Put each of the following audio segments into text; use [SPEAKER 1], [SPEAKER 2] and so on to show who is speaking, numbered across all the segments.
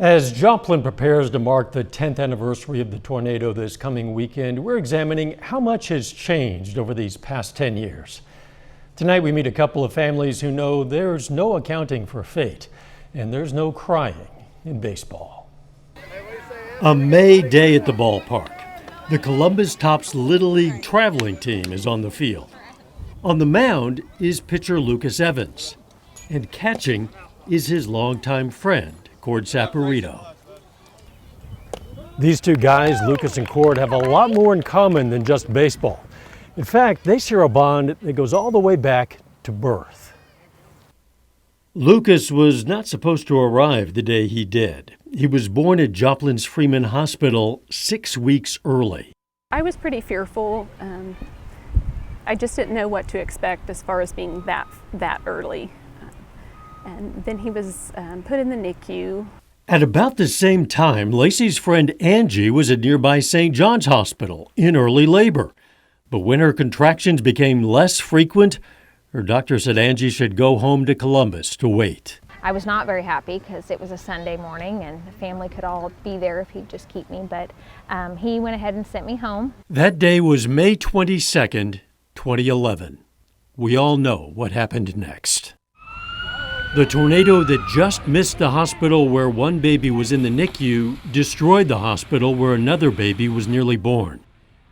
[SPEAKER 1] As Joplin prepares to mark the 10th anniversary of the tornado this coming weekend, we're examining how much has changed over these past 10 years. Tonight we meet a couple of families who know there's no accounting for fate and there's no crying in baseball. A May day at the ballpark. The Columbus Tops Little League traveling team is on the field. On the mound is pitcher Lucas Evans, and catching is his longtime friend, Cord SAPORITO. These two guys, Lucas and Cord, have a lot more in common than just baseball. In fact, they share a bond that goes all the way back to birth. Lucas was not supposed to arrive the day he did. He was born at Joplin's Freeman Hospital 6 weeks early.
[SPEAKER 2] I was pretty fearful. I just didn't know what to expect as far as being that early. And then he was put in the NICU.
[SPEAKER 1] At about the same time, LACY's friend Angie was at nearby St. John's Hospital in early labor. But when her contractions became less frequent, her doctor said Angie should go home to Columbus to wait.
[SPEAKER 3] I was not very happy because it was a Sunday morning and the family could all be there if he'd just keep me, but he went ahead and sent me home.
[SPEAKER 1] That day was May 22nd, 2011. We all know what happened next. The tornado that just missed the hospital where one baby was in the NICU destroyed the hospital where another baby was nearly born.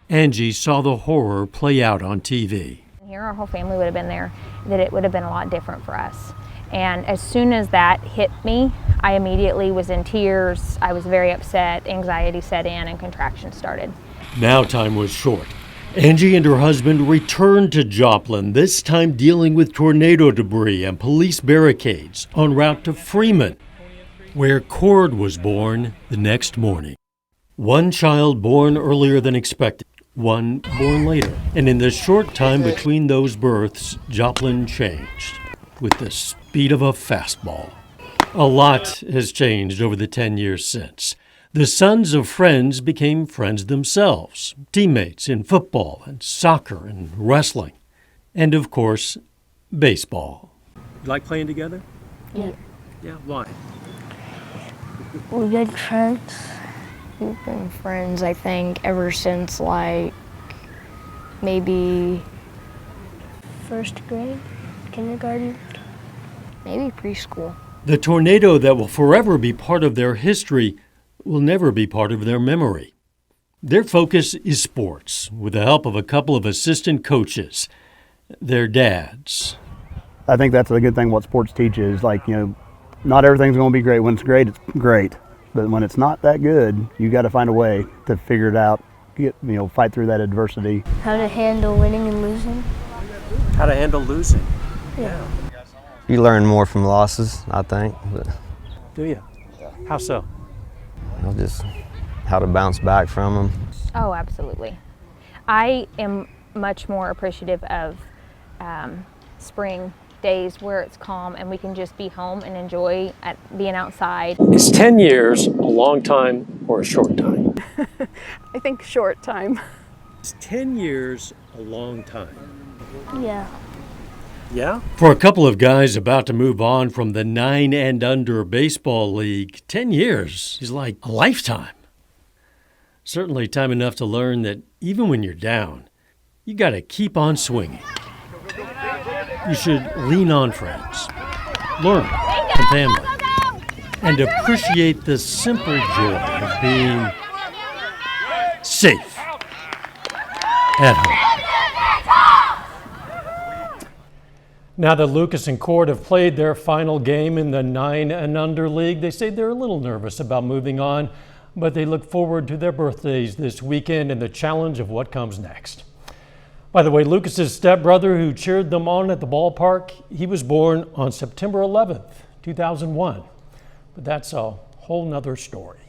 [SPEAKER 1] Angie saw the horror play out on TV.
[SPEAKER 3] Here our whole family would have been there, that it would have been a lot different for us. And as soon as that hit me, I immediately was in tears. I was very upset, anxiety set in, and contractions started.
[SPEAKER 1] Now time was short. Angie and her husband returned to Joplin, this time dealing with tornado debris and police barricades en route to Freeman, where Cord was born the next morning. One child born earlier than expected, one born later. And in the short time between those births, Joplin changed with the speed of a fastball. A lot has changed over the 10 years since. The sons of friends became friends themselves, teammates in football and soccer and wrestling, and of course, baseball. You like playing together?
[SPEAKER 4] Yeah.
[SPEAKER 1] Yeah, why?
[SPEAKER 4] We're good friends. We've been friends, I think, ever since like maybe first grade, kindergarten, maybe preschool.
[SPEAKER 1] The tornado that will forever be part of their history will never be part of their memory. Their focus is sports, with the help of a couple of assistant coaches, their dads.
[SPEAKER 5] I think that's a good thing what sports teaches. Like, not everything's going to be great. When it's great, it's great. But when it's not that good, you got to find a way to figure it out, fight through that adversity.
[SPEAKER 4] How to handle winning and losing.
[SPEAKER 1] How to handle losing.
[SPEAKER 4] Yeah.
[SPEAKER 6] You learn more from losses, I think. But,
[SPEAKER 1] Do you? How so?
[SPEAKER 6] just how to bounce back from them.
[SPEAKER 3] Oh, absolutely. I am much more appreciative of spring days where it's calm and we can just be home and enjoy being outside.
[SPEAKER 1] Is 10 years a long time or a short time?
[SPEAKER 2] I think short time.
[SPEAKER 1] Is 10 years a long time?
[SPEAKER 4] Yeah.
[SPEAKER 1] Yeah? For a couple of guys about to move on from the 9 and under baseball league, 10 years is like a lifetime. Certainly time enough to learn that even when you're down, you got to keep on swinging. You should lean on friends, learn from family, and appreciate the simple joy of being safe at home. Now that Lucas and Cord have played their final game in the 9 and under league, they say they're a little nervous about moving on, but they look forward to their birthdays this weekend and the challenge of what comes next. By the way, Lucas's stepbrother who cheered them on at the ballpark, he was born on September 11th, 2001. But that's a whole nother story.